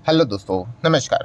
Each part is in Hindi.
हेलो दोस्तों, नमस्कार।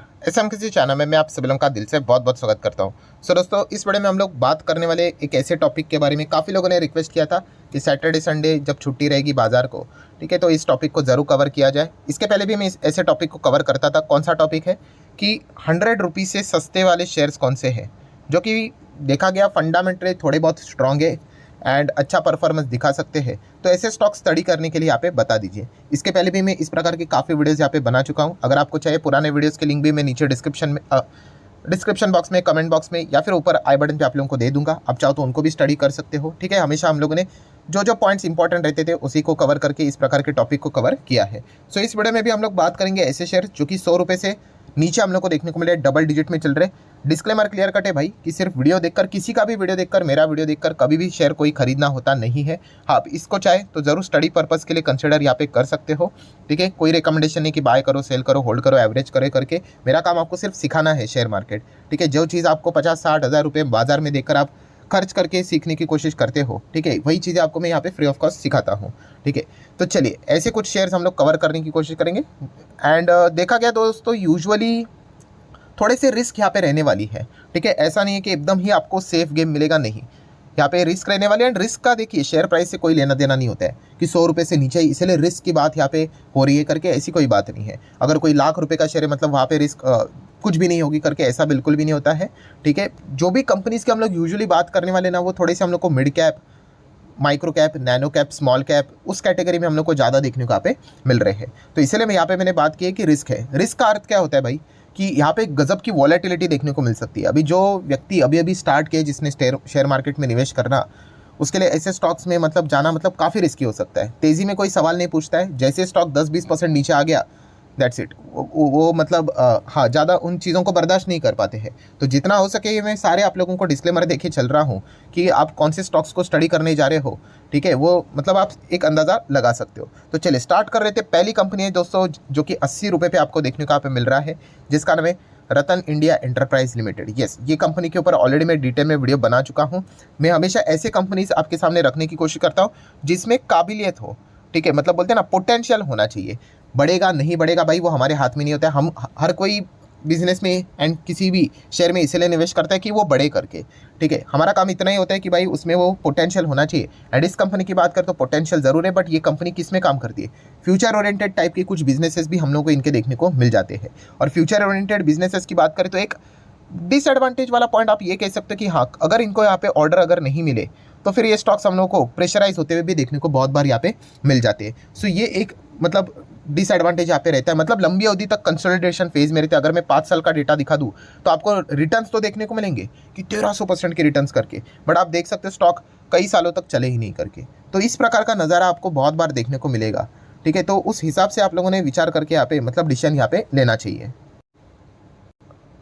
किसी चैनल में मैं आप सभी लोगों का दिल से बहुत बहुत स्वागत करता हूं। दोस्तों, इस वीडियो में हम लोग बात करने वाले एक ऐसे टॉपिक के बारे में काफ़ी लोगों ने रिक्वेस्ट किया था कि सैटरडे संडे जब छुट्टी रहेगी बाजार को, ठीक है, तो इस टॉपिक को ज़रूर कवर किया जाए। इसके पहले भी मैं ऐसे टॉपिक को कवर करता था। कौन सा टॉपिक है कि 100 रुपीज़ से सस्ते वाले शेयर्स कौन से हैं जो कि देखा गया फंडामेंटली थोड़े बहुत स्ट्रॉन्ग है एंड अच्छा परफॉर्मेंस दिखा सकते हैं। तो ऐसे स्टॉक स्टडी करने के लिए यहाँ पे बता दीजिए। इसके पहले भी मैं इस प्रकार की काफ़ी वीडियोस यहाँ पे बना चुका हूँ। अगर आपको चाहिए पुराने वीडियोस के लिंक भी मैं नीचे डिस्क्रिप्शन बॉक्स में, कमेंट बॉक्स में या फिर ऊपर आई बटन पे आप लोगों को दे दूंगा। आप चाहो तो उनको भी स्टडी कर सकते हो, ठीक है। हमेशा हम लोगों ने जो जो पॉइंट्स इंपॉर्टेंट रहते थे उसी को कवर करके इस प्रकार के टॉपिक को कवर किया है। सो इस वीडियो में भी हम लोग बात करेंगे ऐसे शेयर जो कि 100 रुपये से नीचे हम लोग को देखने को मिले, डबल डिजिट में चल रहे। डिस्क्लेमर क्लियर कट है भाई कि सिर्फ वीडियो देखकर, किसी का भी वीडियो देखकर, मेरा वीडियो देखकर कभी भी शेयर कोई खरीदना होता नहीं है। आप इसको चाहे तो ज़रूर स्टडी पर्पस के लिए कंसिडर यहाँ पे कर सकते हो, ठीक है। कोई रिकमेंडेशन नहीं कि बाय करो, सेल करो, होल्ड करो, एवरेज करे करके। मेरा काम आपको सिर्फ सिखाना है शेयर मार्केट, ठीक है। जो चीज़ आपको 50-60 हज़ार रुपये बाजार में देकर आप खर्च करके सीखने की कोशिश करते हो, ठीक है, वही चीज़ें आपको मैं यहाँ पे फ्री ऑफ कॉस्ट सिखाता हूँ, ठीक है। तो चलिए ऐसे कुछ शेयर्स हम लोग कवर करने की कोशिश करेंगे। एंड देखा गया दोस्तों, यूजुअली थोड़े से रिस्क यहाँ पे रहने वाली है, ठीक है। ऐसा नहीं है कि एकदम ही आपको सेफ गेम मिलेगा, नहीं। यहाँ पे रिस्क रहने वाले। एंड रिस्क का देखिए, शेयर प्राइस से कोई लेना देना नहीं होता है कि 100 रुपये से नीचे ही इसलिए रिस्क की बात यहाँ पे हो रही है करके, ऐसी कोई बात नहीं है। अगर कोई लाख रुपए का शेयर है मतलब वहाँ पे रिस्क कुछ भी नहीं होगी करके, ऐसा बिल्कुल भी नहीं होता है, ठीक है। जो भी कंपनीज की हम लोग यूजुअली बात करने वाले ना, वो थोड़े से हम लोग को mid cap, micro cap, nano cap, small cap, उस कैटेगरी में हम लोग को ज़्यादा देखने को यहाँ पे मिल रहे हैं। तो इसलिए मैं यहाँ पे मैंने बात की है कि रिस्क है। रिस्क का अर्थ क्या होता है भाई कि यहाँ पे गजब की वॉलेटिलिटी देखने को मिल सकती है। अभी जो व्यक्ति अभी अभी स्टार्ट किए, जिसने शेयर मार्केट में निवेश करना, उसके लिए ऐसे स्टॉक्स में मतलब जाना मतलब काफ़ी रिस्की हो सकता है। तेज़ी में कोई सवाल नहीं पूछता है, जैसे स्टॉक 10-20% नीचे आ गया, दैट्स इट। वो मतलब हाँ, ज़्यादा उन चीज़ों को बर्दाश्त नहीं कर पाते हैं। तो जितना हो सके ये मैं सारे आप लोगों को डिस्क्लेमर देके चल रहा हूँ कि आप कौन से स्टॉक्स को स्टडी करने जा रहे हो, ठीक है, वो मतलब आप एक अंदाज़ा लगा सकते हो। तो चलिए स्टार्ट कर रहे थे। पहली कंपनी है दोस्तों जो कि 80 रुपये पे आपको देखने को यहाँ पे मिल रहा है, जिसका नाम है रतन इंडिया एंटरप्राइज लिमिटेड। यस, ये कंपनी के ऊपर ऑलरेडी मैं डिटेल में वीडियो बना चुका हूँ। मैं हमेशा ऐसे कंपनीज आपके सामने रखने की कोशिश करता हूँ जिसमें काबिलियत हो, ठीक है। मतलब बोलते हैं ना, पोटेंशियल होना चाहिए। बढ़ेगा नहीं बढ़ेगा भाई, वो हमारे हाथ में नहीं होता है। हम हर कोई बिजनेस में एंड किसी भी शेयर में इसलिए निवेश करता है कि वो बढ़े करके, ठीक है। हमारा काम इतना ही होता है कि भाई उसमें वो पोटेंशियल होना चाहिए। एंड इस कंपनी की बात करें तो पोटेंशियल ज़रूर है, बट ये कंपनी किस में काम करती है? फ्यूचर ओरिएंटेड टाइप के कुछ बिजनेसेस भी हम लोग को इनके देखने को मिल जाते हैं। और फ्यूचर ओरिएंटेड बिजनेसेस की बात करें तो एक डिसएडवांटेज वाला पॉइंट आप ये कह सकते हो कि हाँ, अगर इनको यहाँ पे ऑर्डर अगर नहीं मिले तो फिर ये स्टॉक्स हम लोग को प्रेशराइज होते हुए भी देखने को बहुत बार यहाँ पे मिल जाते हैं। सो ये एक मतलब डिसएडवांटेज यहाँ पे रहता है। मतलब लंबी अवधि तक कंसोलिडेशन फेज में रहते हैं। अगर मैं 5 साल का डेटा दिखा दूँ तो आपको रिटर्न्स तो देखने को मिलेंगे कि 1300% के रिटर्न्स करके, बट आप देख सकते हो स्टॉक कई सालों तक चले ही नहीं करके। तो इस प्रकार का नज़ारा आपको बहुत बार देखने को मिलेगा, ठीक है। तो उस हिसाब से आप लोगों ने विचार करके यहाँ पे मतलब डिसीजन यहाँ पे लेना चाहिए।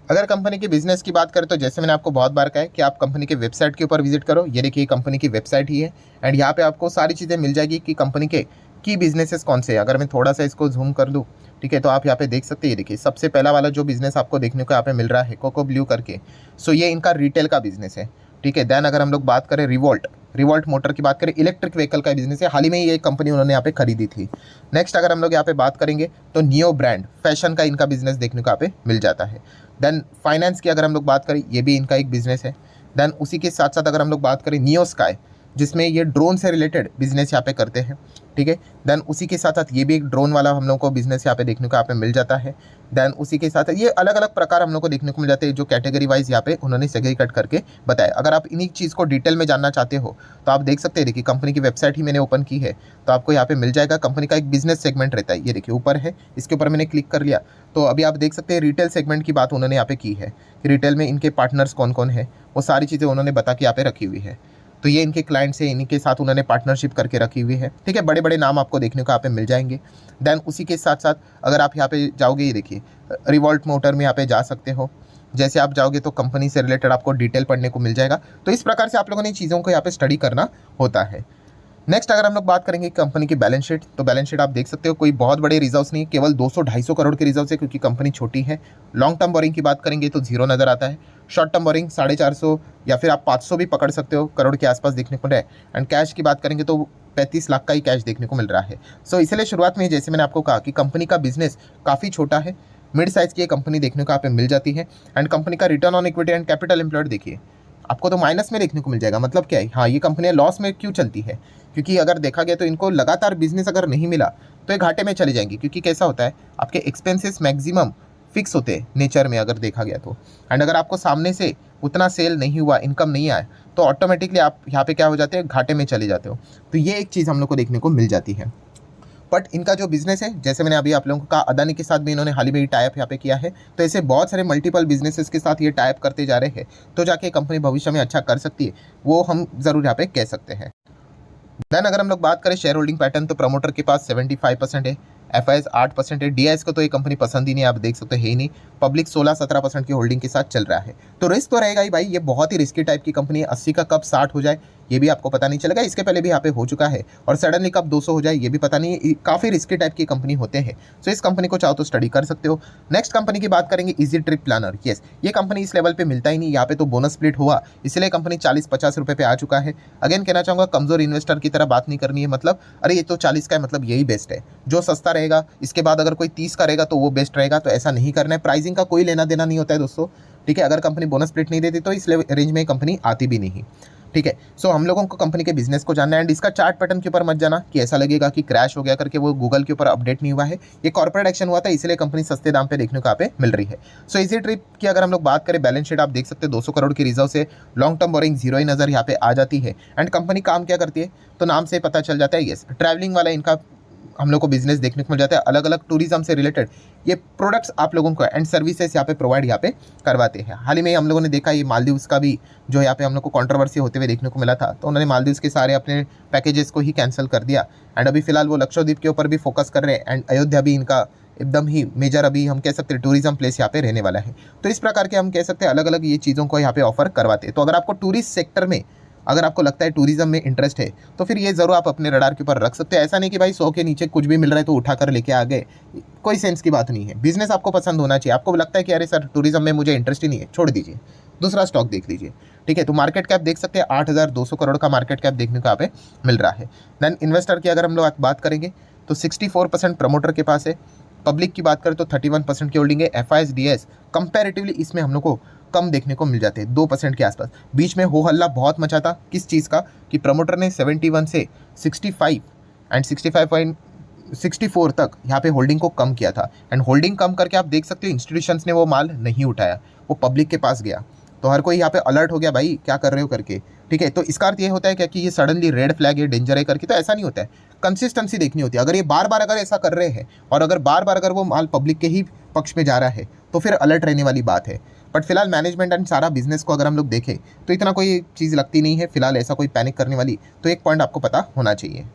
अगर कंपनी के बिजनेस की बात करें तो जैसे मैंने आपको बहुत बार कहा है कि आप कंपनी के वेबसाइट के ऊपर विजिट करो। ये देखिए कंपनी की वेबसाइट ही है एंड यहाँ पे आपको सारी चीज़ें मिल जाएगी कि कंपनी के की बिजनेसेस कौन से हैं। अगर मैं थोड़ा सा इसको जूम कर लूँ, ठीक है, तो आप यहाँ पे देख सकते हैं। ये देखिए सबसे पहला वाला जो बिजनेस आपको देखने को यहाँ पे मिल रहा है, कोको ब्लू करके। सो ये इनका रिटेल का बिजनेस है, ठीक है। देन अगर हम लोग बात करें रिवोल्ट मोटर की बात करें, इलेक्ट्रिक व्हीकल का बिजनेस है। हाल ही में ये कंपनी उन्होंने यहाँ पे खरीदी थी। नेक्स्ट अगर हम लोग यहाँ पे बात करेंगे तो नियो ब्रांड फैशन का इनका बिजनेस देखने को यहाँ पे मिल जाता है। देन फाइनेंस की अगर हम लोग बात करें, ये भी इनका एक बिजनेस है। देन उसी के साथ साथ अगर हम लोग बात करें नियो स्काई, जिसमें ये ड्रोन से रिलेटेड बिजनेस यहाँ पे करते हैं, ठीक है। देन उसी के साथ साथ ये भी एक ड्रोन वाला हम लोग को बिजनेस यहाँ पे देखने को यहाँ पे मिल जाता है। देन उसी के साथ ये अलग अलग प्रकार हम लोग को देखने को मिल जाते हैं, जो कैटेगरी वाइज यहाँ पे उन्होंने सेग्रीगेट करके बताया। अगर आप इन्हीं चीज़ को डिटेल में जानना चाहते हो तो आप देख सकते हैं। देखिए कंपनी की वेबसाइट ही मैंने ओपन की है, तो आपको यहाँ पे मिल जाएगा। कंपनी का एक बिजनेस सेगमेंट रहता है, ये देखिए ऊपर है, इसके ऊपर मैंने क्लिक कर लिया तो अभी आप देख सकते हैं रिटेल सेगमेंट की बात उन्होंने यहाँ पे की है कि रिटेल में इनके पार्टनर्स कौन कौन है, वो सारी चीज़ें उन्होंने बता के यहाँ पे रखी हुई है। तो ये इनके क्लाइंट्स हैं, इनके साथ उन्होंने पार्टनरशिप करके रखी हुई है, ठीक है। बड़े बड़े नाम आपको देखने को यहाँ पे मिल जाएंगे। देन उसी के साथ साथ अगर आप यहाँ पे जाओगे, ये देखिए रिवोल्ट मोटर में यहाँ पे जा सकते हो। जैसे आप जाओगे तो कंपनी से रिलेटेड आपको डिटेल पढ़ने को मिल जाएगा। तो इस प्रकार से आप लोगों ने चीज़ों को यहाँ पे स्टडी करना होता है। नेक्स्ट अगर हम लोग बात करेंगे कंपनी की बैलेंस शीट, तो बैलेंस शीट आप देख सकते हो कोई बहुत बड़े रिजर्व्स नहीं, केवल 200-250 करोड़ के रिजर्व्स है क्योंकि कंपनी छोटी है। लॉन्ग टर्म बोरिंग की बात करेंगे तो जीरो नज़र आता है। शॉर्ट टर्म बोरिंग 450 या फिर आप 500 भी पकड़ सकते हो करोड़ के आसपास देखने को मिल रहा है। एंड कैश की बात करेंगे तो 35 लाख का ही कैश देखने को मिल रहा है। सो इसलिए शुरुआत में जैसे मैंने आपको कहा कि कंपनी का बिजनेस काफ़ी छोटा है। मिड साइज़ की ये कंपनी देखने को यहाँ पे मिल जाती है। एंड कंपनी का return on equity and capital employed देखिए, आपको तो माइनस में देखने को मिल जाएगा। मतलब क्या है, हाँ ये कंपनियाँ लॉस में क्यों चलती है, क्योंकि अगर देखा गया तो इनको लगातार बिजनेस अगर नहीं मिला तो ये घाटे में चली जाएंगी। क्योंकि कैसा होता है, आपके एक्सपेंसेस मैक्सिमम फिक्स होते हैं नेचर में अगर देखा गया तो। एंड अगर आपको सामने से उतना सेल नहीं हुआ, इनकम नहीं आया, तो ऑटोमेटिकली आप यहाँ पे क्या हो जाते हैं, घाटे में चले जाते हो। तो ये एक चीज़ हम लोग को देखने को मिल जाती है। बट इनका जो बिजनेस है, जैसे मैंने अभी आप लोगों को कहा, अदानी के साथ भी इन्होंने हाल ही में टाइप यहाँ पे किया है। तो ऐसे बहुत सारे मल्टीपल बिजनेसेस के साथ ये टाइप करते जा रहे हैं, तो जाके कंपनी भविष्य में अच्छा कर सकती है, वो हम ज़रूर यहाँ पे कह सकते हैं। देन अगर हम लोग बात करें शेयर होल्डिंग पैटर्न, तो प्रमोटर के पास 75% है, एफआईएस 8% है, डीआईएस को तो ये कंपनी पसंद ही नहीं, आप देख सकते हैं ही नहीं। पब्लिक 16-17% की होल्डिंग के साथ चल रहा है। तो रिस्क तो रहेगा ही भाई, ये बहुत ही रिस्की टाइप की कंपनी है। 80 का कब 60 हो जाए ये भी आपको पता नहीं चलेगा। इसके पहले भी यहाँ पे हो चुका है, और सडनली कब 200 हो जाए ये भी पता नहीं है। काफ़ी रिस्की टाइप की कंपनी होते हैं। सो इस कंपनी को चाहो तो स्टडी कर सकते हो। नेक्स्ट कंपनी की बात करेंगे, इजी ट्रिप प्लानर। येस, ये कंपनी इस लेवल पे मिलता ही नहीं, यहाँ पे तो बोनस स्प्लिट हुआ, इसलिए कंपनी 40-50 रुपये पे आ चुका है। अगेन कहना चाहूँगा, कमजोर इन्वेस्टर की तरह बात नहीं करनी है। मतलब अरे ये तो 40 का है, मतलब यही बेस्ट है। जो सस्ता रहेगा, इसके बाद अगर कोई 30 का रहेगा तो वो बेस्ट रहेगा, तो ऐसा नहीं करना है। प्राइसिंग का कोई लेना देना नहीं होता है दोस्तों, ठीक है। अगर कंपनी बोनस स्प्लिट नहीं देती तो इस रेंज में कंपनी आती भी नहीं, ठीक है। सो हम लोगों को कंपनी के बिजनेस को जानना है। एंड इसका चार्ट पैटर्न के ऊपर मत जाना कि ऐसा लगेगा कि क्रैश हो गया करके, वो गूगल के ऊपर अपडेट नहीं हुआ है। ये कॉर्पोरेट एक्शन हुआ था, इसलिए कंपनी सस्ते दाम पे देखने को यहाँ पे मिल रही है। सो इजी ट्रिप की अगर हम लोग बात करें, बैलेंस शीट आप देख सकते हैं, 200 करोड़ की रिजर्व से लॉन्ग टर्म बोरिंग जीरो ही नजर यहाँ पे आ जाती है। एंड कंपनी काम क्या करती है, तो नाम से पता चल जाता है। यस, ट्रैवलिंग वाला इनका हम लोग को बिजनेस देखने को मिल जाता है। अलग अलग टूरिज्म से रिलेटेड ये प्रोडक्ट्स आप लोगों को एंड सर्विसेज यहाँ पे प्रोवाइड यहाँ पे करवाते हैं। हाल ही में हम लोगों ने देखा, ये मालदीव्स का भी जो यहाँ पे हम लोग को कंट्रोवर्सी होते हुए देखने को मिला था, तो उन्होंने मालदीव्स के सारे अपने पैकेजेस को ही कैंसिल कर दिया। एंड अभी फिलहाल वो लक्षद्वीप के ऊपर भी फोकस कर रहे हैं। एंड अयोध्या भी इनका एकदम ही मेजर, अभी हम कह सकते हैं टूरिज्म प्लेस यहाँ पे रहने वाला है। तो इस प्रकार के हम कह सकते हैं अलग अलग ये चीज़ों को यहाँ पे ऑफर करवाते हैं। तो अगर आपको टूरिस्ट सेक्टर में, अगर आपको लगता है टूरिज्म में इंटरेस्ट है, तो फिर ये ज़रूर आप अपने रडार के ऊपर रख सकते हैं। ऐसा नहीं कि भाई 100 के नीचे कुछ भी मिल रहा है तो उठा कर लेके आ गए, कोई सेंस की बात नहीं है। बिजनेस आपको पसंद होना चाहिए। आपको लगता है कि अरे सर टूरिज्म में मुझे इंटरेस्ट ही नहीं है, छोड़ दीजिए, दूसरा स्टॉक देख लीजिए, ठीक है। तो मार्केट कैप देख सकते हैं, 8,200 करोड़ का मार्केट कैप देखने को यहाँ पे मिल रहा है। देन इन्वेस्टर की अगर हम लोग बात करेंगे, तो 64% प्रमोटर के पास है। पब्लिक की बात करें तो 31% की होल्डिंग है। एफआईएस डीएस कंपैरेटिवली इसमें हम लोग को कम देखने को मिल जाते हैं, 2% के आसपास। बीच में हो हल्ला बहुत मचा था, किस चीज़ का, कि प्रमोटर ने 71 से 65 एंड 65.64 तक यहाँ पे होल्डिंग को कम किया था। एंड होल्डिंग कम करके आप देख सकते हो इंस्टीट्यूशंस ने वो माल नहीं उठाया, वो पब्लिक के पास गया। तो हर कोई यहाँ पे अलर्ट हो गया, भाई क्या कर रहे हो करके, ठीक है। तो इसका अर्थ ये होता है क्या कि ये सडनली रेड फ्लैग है, डेंजर है करके, तो ऐसा नहीं होता है। कंसिस्टेंसी देखनी होती है। अगर ये बार बार अगर ऐसा कर रहे हैं, और अगर बार बार अगर वो माल पब्लिक के ही पक्ष में जा रहा है, तो फिर अलर्ट रहने वाली बात है। बट फिलहाल मैनेजमेंट एंड सारा बिजनेस को अगर हम लोग देखें, तो इतना कोई चीज़ लगती नहीं है फिलहाल, ऐसा कोई पैनिक करने वाली। तो एक पॉइंट आपको पता होना चाहिए।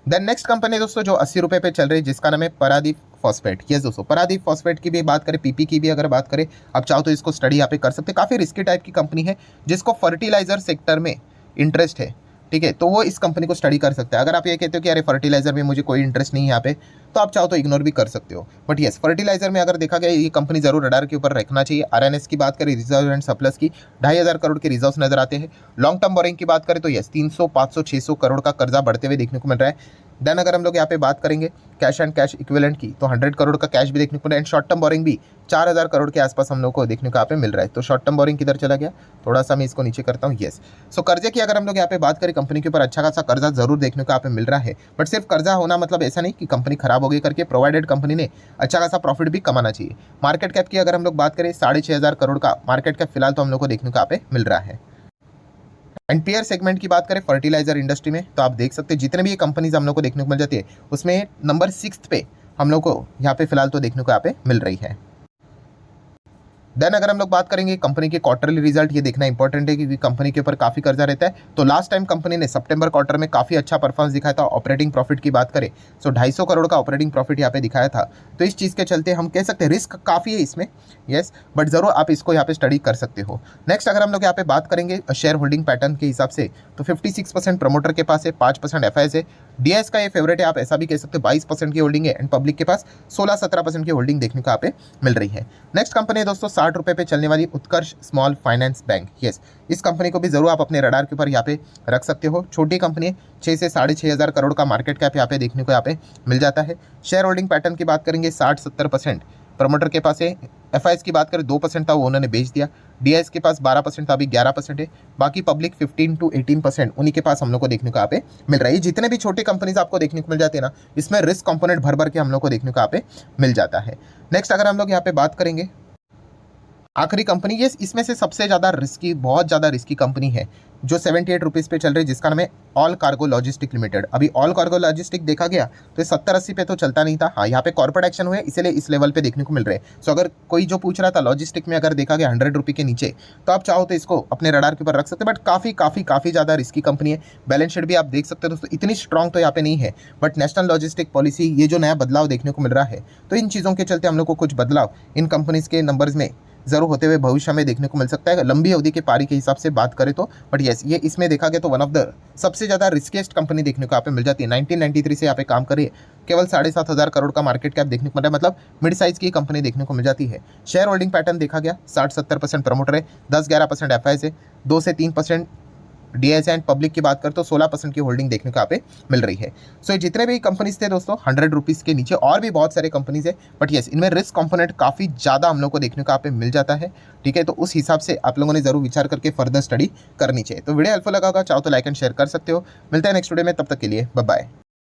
देन नेक्स्ट कंपनी दोस्तों जो 80 रुपये पे चल रही है, जिसका नाम है परादीप फॉस्फेट। यस दोस्तों, परादीप फॉस्फेट की भी बात करें, पीपी की भी अगर बात करें, आप चाहो तो इसको स्टडी यहाँ पे कर सकते हैं। काफ़ी रिस्की टाइप की कंपनी है, जिसको फर्टिलाइजर सेक्टर में इंटरेस्ट है, ठीक है। तो वो इस कंपनी को स्टडी कर सकते हैं। अगर आप ये कहते हो कि अरे फर्टिलाइजर में मुझे कोई इंटरेस्ट नहीं है यहाँ पे, तो आप चाहो तो इग्नोर भी कर सकते हो। बट यस, फर्टिलाइजर में अगर देखा गया, ये कंपनी जरूर रडार के ऊपर रखना चाहिए। आरएनएस की बात करें, रिजर्व एंड सरप्लस की 2,500 करोड़ के रिजर्व नजर आते हैं। लॉन्ग टर्म बोरिंग की बात करें तो यस, 300, 500, 600 करोड़ का कर्जा बढ़ते हुए देखने को मिल रहा है। देन अगर हम लोग यहाँ पे बात करेंगे कैश एंड कैश इक्विवेलेंट की, तो 100 करोड़ का कैश भी देखने को मिल रहा है। एंड शॉर्ट टर्म बोरिंग भी 4,000 करोड़ के आसपास हम लोग को देखने को यहाँ पे मिल रहा है। तो शॉर्ट टर्म बोरिंग किधर चला गया, थोड़ा सा मैं इसको नीचे करता हूँ। येस, सो कर्जे की अगर हम लोग यहाँ पे बात करें, कंपनी के ऊपर अच्छा खासा कर्जा जरूर देखने को यहाँ पे मिल रहा है। बट सिर्फ कर्जा होना मतलब ऐसा नहीं कि कंपनी खराब हो गई करके, प्रोवाइडेड कंपनी ने अच्छा खासा प्रॉफिट भी कमाना चाहिए। मार्केट कैप की अगर हम लोग बात करें, 6,500 करोड़ का मार्केट कैप फिलहाल तो हम लोग को देखने को यहाँ पे मिल रहा है। एंड पेयर सेगमेंट की बात करें फर्टिलाइजर इंडस्ट्री में, तो आप देख सकते हैं जितने भी ये कंपनीज हम लोग को देखने को मिल जाती है, उसमें नंबर 6 पे हम लोग को यहाँ पे फिलहाल तो देखने को यहाँ पे मिल रही है। देन अगर हम लोग बात करेंगे कंपनी के क्वार्टरली रिजल्ट, ये देखना इंपॉर्टेंट है क्योंकि कंपनी के ऊपर काफ़ी कर्जा रहता है। तो लास्ट टाइम कंपनी ने सितंबर क्वार्टर में काफ़ी अच्छा परफॉर्मेंस दिखाया था। ऑपरेटिंग प्रॉफिट की बात करें, सो 250 करोड़ का ऑपरेटिंग प्रॉफिट यहाँ पे दिखाया था। तो इस चीज़ के चलते हम कह सकते हैं रिस्क काफ़ी है इसमें, यस, बट ज़रूर आप इसको यहाँ पे स्टडी कर सकते हो। नेक्स्ट अगर हम लोग यहाँ पे बात करेंगे शेयर होल्डिंग पैटर्न के हिसाब से, तो 56% प्रमोटर के पास है, 5% एफआईएस है। डीएस का ये फेवरेट है, आप ऐसा भी कह सकते हो, 22% की होल्डिंग है। एंड पब्लिक के पास 16-17% की होल्डिंग देखने को यहाँ पे मिल रही है। नेक्स्ट कंपनी है दोस्तों ₹60 पे चलने वाली उत्कर्ष स्मॉल फाइनेंस बैंक, यस, इस कंपनी को भी जरूर आप अपने रडार के ऊपर यहाँ पे रख सकते हो। छोटी कंपनी है, 6 से 6,500 करोड़ का मार्केट कैप यहाँ पे देखने को यहाँ पे मिल जाता है। शेयर होल्डिंग पैटर्न की बात करेंगे 60-70% प्रमोटर के पास है। एफआईएस की बात करें 2% था, वो उन्होंने बेच दिया। डीआईएस के पास 12% था, अभी 11% है। बाकी पब्लिक 15 to 18% उन्हीं के पास हम लोग को देखने को यहाँ पे मिल रहा है। जितने भी छोटे कंपनीज आपको देखने को मिल जाते हैं ना, इसमें रिस्क कंपोनेंट भर भर के हम लोग को देखने को यहाँ पे मिल जाता है। नेक्स्ट अगर हम लोग यहाँ पे बात करेंगे आखिरी कंपनी, ये इसमें से सबसे ज़्यादा रिस्की, बहुत ज़्यादा रिस्की कंपनी है जो 78 रुपीज़ पे चल रही है, जिसका नाम है ऑल कार्गो लॉजिस्टिक लिमिटेड। अभी ऑल कार्गो लॉजिस्टिक देखा गया तो 70-80 पे तो चलता नहीं था। हाँ, यहाँ पे कॉर्पोरेट एक्शन हुए इसलिए इस लेवल पे देखने को मिल रहे हैं। सो अगर कोई जो पूछ रहा था लॉजिस्टिक में अगर देखा गया 100 रुपये के नीचे, तो आप चाहो तो इसको अपने रडार के ऊपर रख सकते हैं। बट काफ़ी ज़्यादा रिस्की कंपनी है। बैलेंस शीट भी आप देख सकते हो दोस्तों, इतनी स्ट्रॉन्ग तो यहाँ पे नहीं है। बट नेशनल लॉजिस्टिक पॉलिसी, ये जो नया बदलाव देखने को मिल रहा है, तो इन चीज़ों के चलते हम लोग को कुछ बदलाव इन कंपनीज के नंबर्स में जरूर होते हुए भविष्य में देखने को मिल सकता है, लंबी अवधि के पारी के हिसाब से बात करें तो। बट यस, ये इसमें देखा गया तो वन ऑफ द सबसे ज़्यादा रिस्कीस्ट कंपनी देखने को यहाँ पे मिल जाती है। 1993 से यहाँ पे काम करे, केवल 7,500 करोड़ का मार्केट कैप देखने को मिल रहा है, मतलब मिड साइज की कंपनी देखने को मिल जाती है। शेयर होल्डिंग पैटर्न देखा गया 60-70% प्रमोटर है, 10-11% एफआईएस है, 2 से 3% डीएस एंड पब्लिक की बात करें तो 16% की होल्डिंग देखने को यहाँ पे मिल रही है। सो जितने भी कंपनीज थे दोस्तों 100 रुपीज़ के नीचे, और भी बहुत सारे कंपनीज है, बट यस इनमें रिस्क कंपोनेंट काफ़ी ज़्यादा हम लोग को देखने को यहाँ पे मिल जाता है। ठीक है, तो उस हिसाब से आप लोगों ने जरूर विचार करके फर्दर स्टडी करनी चाहिए। तो वीडियो हेल्पफुल लगा होगा, चाहो तो लाइक एंड शेयर कर सकते हो। मिलते हैं नेक्स्ट वीडियो में, तब तक के लिए बाय बाय।